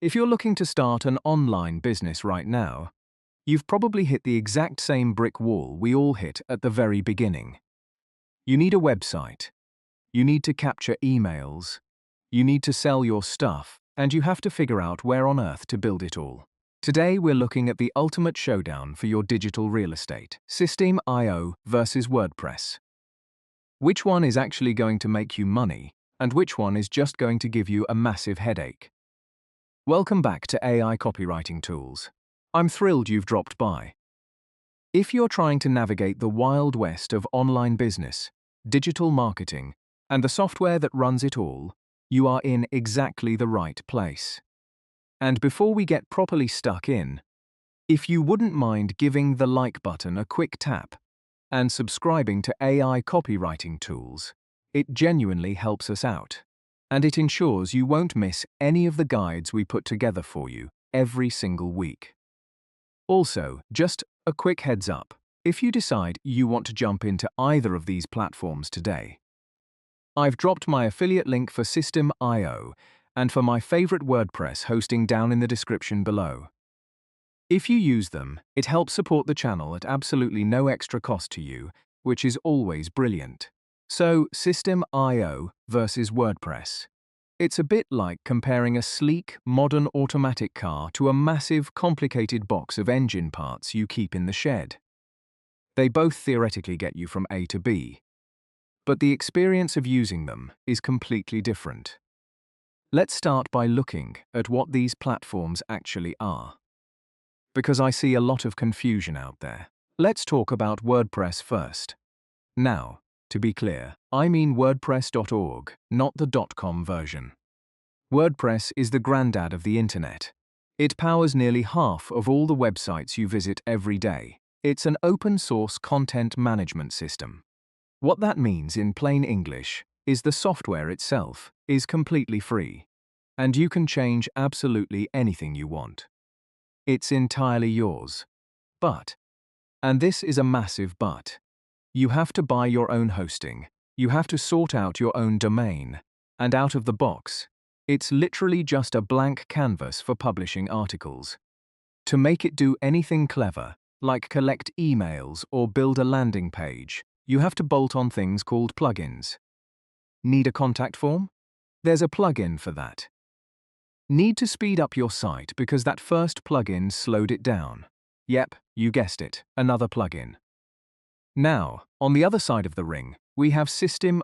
If you're looking to start an online business right now, you've probably hit the exact same brick wall we all hit at the very beginning. You need a website. You need to capture emails. You need to sell your stuff, and you have to figure out where on earth to build it all. Today we're looking at the ultimate showdown for your digital real estate, Systeme versus WordPress. Which one is actually going to make you money, and which one is just going to give you a massive headache? Welcome back to AI Copywriting Tools. I'm thrilled you've dropped by. If you're trying to navigate the wild west of online business, digital marketing, and the software that runs it all, you are in exactly the right place. And before we get properly stuck in, if you wouldn't mind giving the like button a quick tap and subscribing to AI Copywriting Tools, it genuinely helps us out. And it ensures you won't miss any of the guides we put together for you every single week. Also, just a quick heads up, if you decide you want to jump into either of these platforms today, I've dropped my affiliate link for Systeme and for my favorite WordPress hosting down in the description below. If you use them, it helps support the channel at absolutely no extra cost to you, which is always brilliant. So, Systeme versus WordPress. It's a bit like comparing a sleek, modern automatic car to a massive, complicated box of engine parts you keep in the shed. They both theoretically get you from A to B, but the experience of using them is completely different. Let's start by looking at what these platforms actually are, because I see a lot of confusion out there. Let's talk about WordPress first. Now, to be clear, I mean WordPress.org, not the .com version. WordPress is the granddad of the internet. It powers nearly half of all the websites you visit every day. It's an open-source content management system. What that means in plain English is the software itself is completely free, and you can change absolutely anything you want. It's entirely yours. But, and this is a massive but, you have to buy your own hosting, you have to sort out your own domain, and out of the box, it's literally just a blank canvas for publishing articles. To make it do anything clever, like collect emails or build a landing page, you have to bolt on things called plugins. Need a contact form? There's a plugin for that. Need to speed up your site because that first plugin slowed it down? Yep, you guessed it, another plugin. Now, on the other side of the ring, we have Systeme.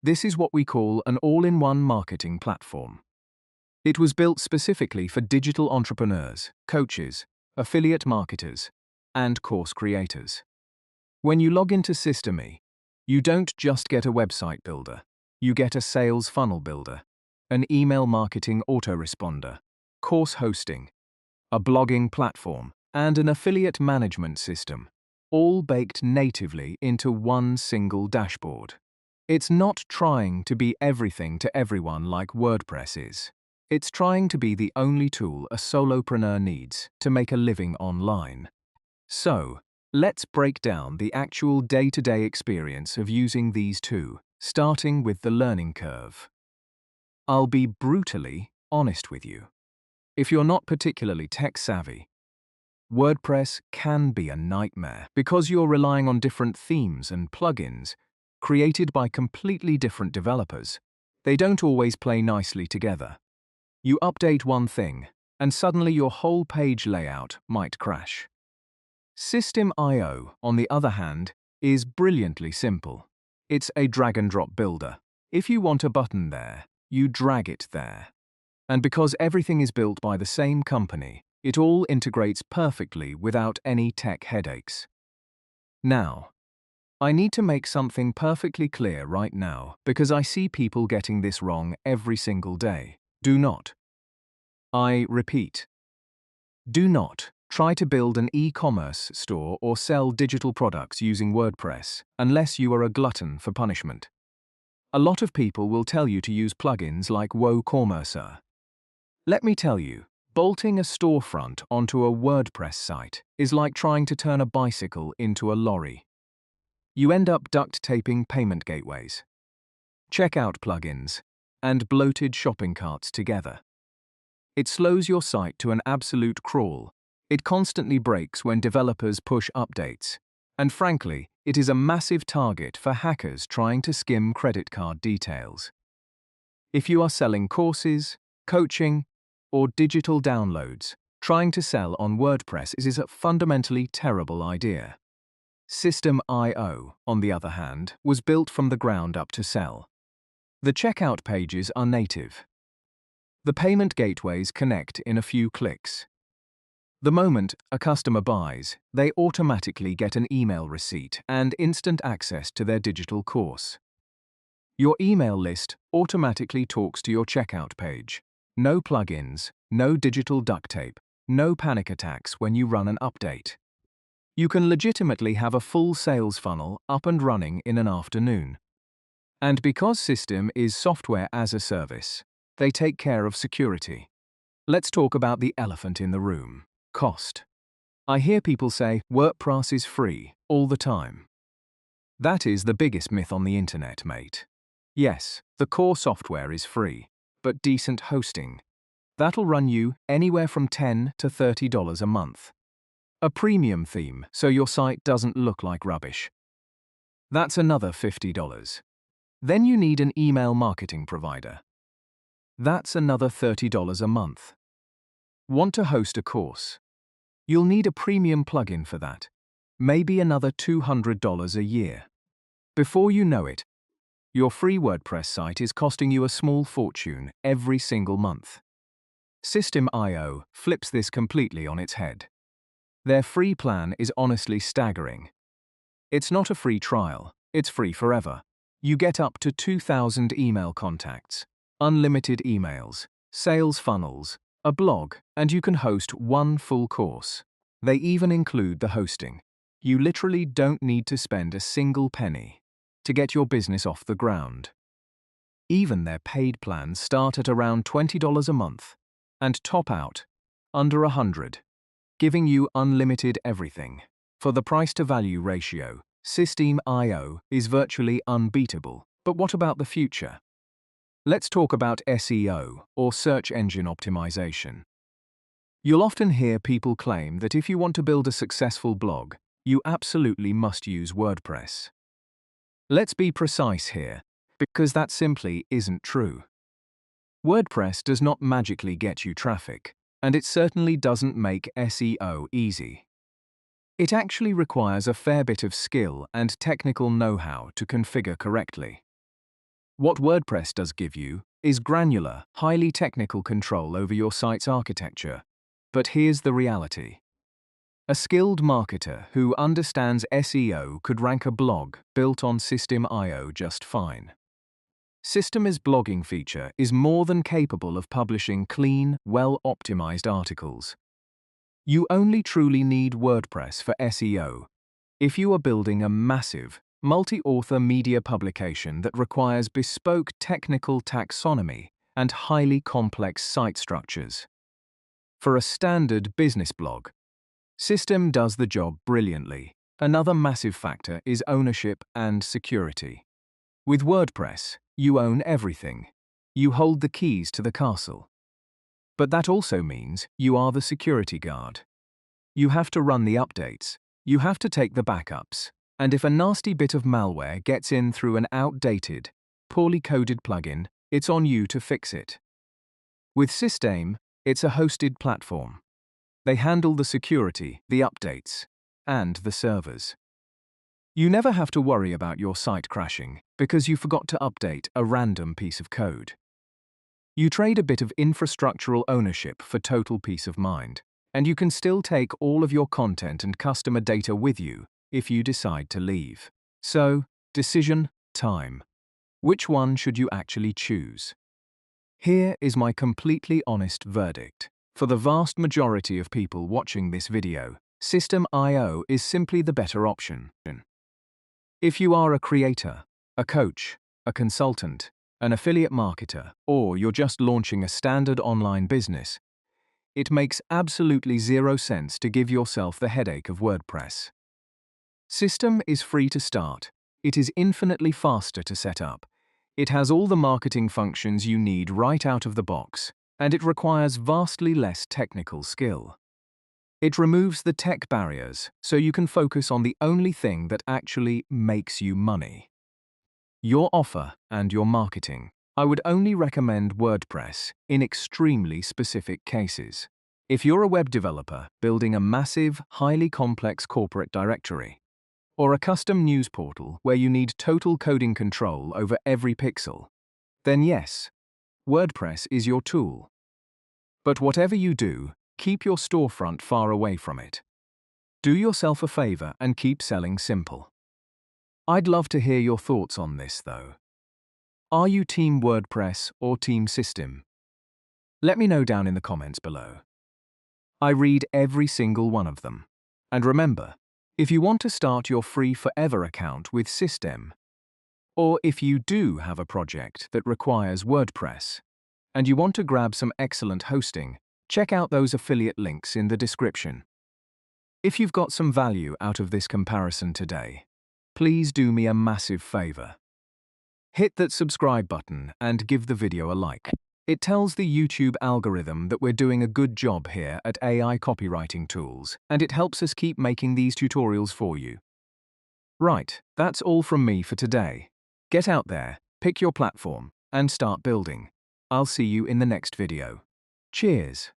This is what we call an all-in-one marketing platform. It was built specifically for digital entrepreneurs, coaches, affiliate marketers, and course creators. When you log into Systeme, you don't just get a website builder, you get a sales funnel builder, an email marketing autoresponder, course hosting, a blogging platform, and an affiliate management system, all baked natively into one single dashboard. It's not trying to be everything to everyone like WordPress is. It's trying to be the only tool a solopreneur needs to make a living online. So, let's break down the actual day-to-day experience of using these two, starting with the learning curve. I'll be brutally honest with you. If you're not particularly tech-savvy, WordPress can be a nightmare because you're relying on different themes and plugins created by completely different developers. They don't always play nicely together. You update one thing, and suddenly your whole page layout might crash. Systeme, on the other hand, is brilliantly simple. It's a drag-and-drop builder. If you want a button there, you drag it there. And because everything is built by the same company, it all integrates perfectly without any tech headaches. Now, I need to make something perfectly clear right now because I see people getting this wrong every single day. Do not. I repeat. Do not try to build an e-commerce store or sell digital products using WordPress unless you are a glutton for punishment. A lot of people will tell you to use plugins like WooCommerce. Let me tell you, bolting a storefront onto a WordPress site is like trying to turn a bicycle into a lorry. You end up duct taping payment gateways, checkout plugins, and bloated shopping carts together. It slows your site to an absolute crawl. It constantly breaks when developers push updates. And frankly, it is a massive target for hackers trying to skim credit card details. If you are selling courses, coaching, or digital downloads, trying to sell on WordPress is a fundamentally terrible idea. Systeme, on the other hand, was built from the ground up to sell. The checkout pages are native. The payment gateways connect in a few clicks. The moment a customer buys, they automatically get an email receipt and instant access to their digital course. Your email list automatically talks to your checkout page. No plugins, no digital duct tape, no panic attacks when you run an update. You can legitimately have a full sales funnel up and running in an afternoon. And because Systeme is software as a service, they take care of security. Let's talk about the elephant in the room: cost. I hear people say WordPress is free all the time. That is the biggest myth on the internet, mate. Yes, the core software is free, but decent hosting. That'll run you anywhere from $10 to $30 a month. A premium theme so your site doesn't look like rubbish. That's another $50. Then you need an email marketing provider. That's another $30 a month. Want to host a course? You'll need a premium plugin for that. Maybe another $200 a year. Before you know it, your free WordPress site is costing you a small fortune every single month. Systeme flips this completely on its head. Their free plan is honestly staggering. It's not a free trial, it's free forever. You get up to 2,000 email contacts, unlimited emails, sales funnels, a blog, and you can host one full course. They even include the hosting. You literally don't need to spend a single penny to get your business off the ground. Even their paid plans start at around $20 a month and top out under $100, giving you unlimited everything. For the price-to-value ratio, Systeme is virtually unbeatable. But what about the future? Let's talk about SEO, or search engine optimization. You'll often hear people claim that if you want to build a successful blog, you absolutely must use WordPress. Let's be precise here, because that simply isn't true. WordPress does not magically get you traffic, and it certainly doesn't make SEO easy. It actually requires a fair bit of skill and technical know-how to configure correctly. What WordPress does give you is granular, highly technical control over your site's architecture. But here's the reality. A skilled marketer who understands SEO could rank a blog built on Systeme just fine. Systeme's blogging feature is more than capable of publishing clean, well-optimized articles. You only truly need WordPress for SEO if you are building a massive, multi-author media publication that requires bespoke technical taxonomy and highly complex site structures. For a standard business blog, Systeme does the job brilliantly. Another massive factor is ownership and security. With WordPress, you own everything. You hold the keys to the castle. But that also means you are the security guard. You have to run the updates. You have to take the backups. And if a nasty bit of malware gets in through an outdated, poorly coded plugin, it's on you to fix it. With Systeme, it's a hosted platform. They handle the security, the updates, and the servers. You never have to worry about your site crashing because you forgot to update a random piece of code. You trade a bit of infrastructural ownership for total peace of mind, and you can still take all of your content and customer data with you if you decide to leave. So, decision time. Which one should you actually choose? Here is my completely honest verdict. For the vast majority of people watching this video, Systeme is simply the better option. If you are a creator, a coach, a consultant, an affiliate marketer, or you're just launching a standard online business, it makes absolutely zero sense to give yourself the headache of WordPress. Systeme is free to start. It is infinitely faster to set up. It has all the marketing functions you need right out of the box. and it requires vastly less technical skill. It removes the tech barriers so you can focus on the only thing that actually makes you money: your offer and your marketing. I would only recommend WordPress in extremely specific cases. If you're a web developer building a massive, highly complex corporate directory, or a custom news portal where you need total coding control over every pixel, then yes, WordPress is your tool. But whatever you do, keep your storefront far away from it. Do yourself a favor and keep selling simple. I'd love to hear your thoughts on this, though. Are you Team WordPress or Team Systeme? Let me know down in the comments below. I read every single one of them. And remember, if you want to start your free forever account with Systeme, or if you do have a project that requires WordPress, and you want to grab some excellent hosting, check out those affiliate links in the description. If you've got some value out of this comparison today, please do me a massive favor. Hit that subscribe button and give the video a like. It tells the YouTube algorithm that we're doing a good job here at AI copywriting tools, and it helps us keep making these tutorials for you. Right, that's all from me for today. Get out there, pick your platform, and start building. I'll see you in the next video. Cheers.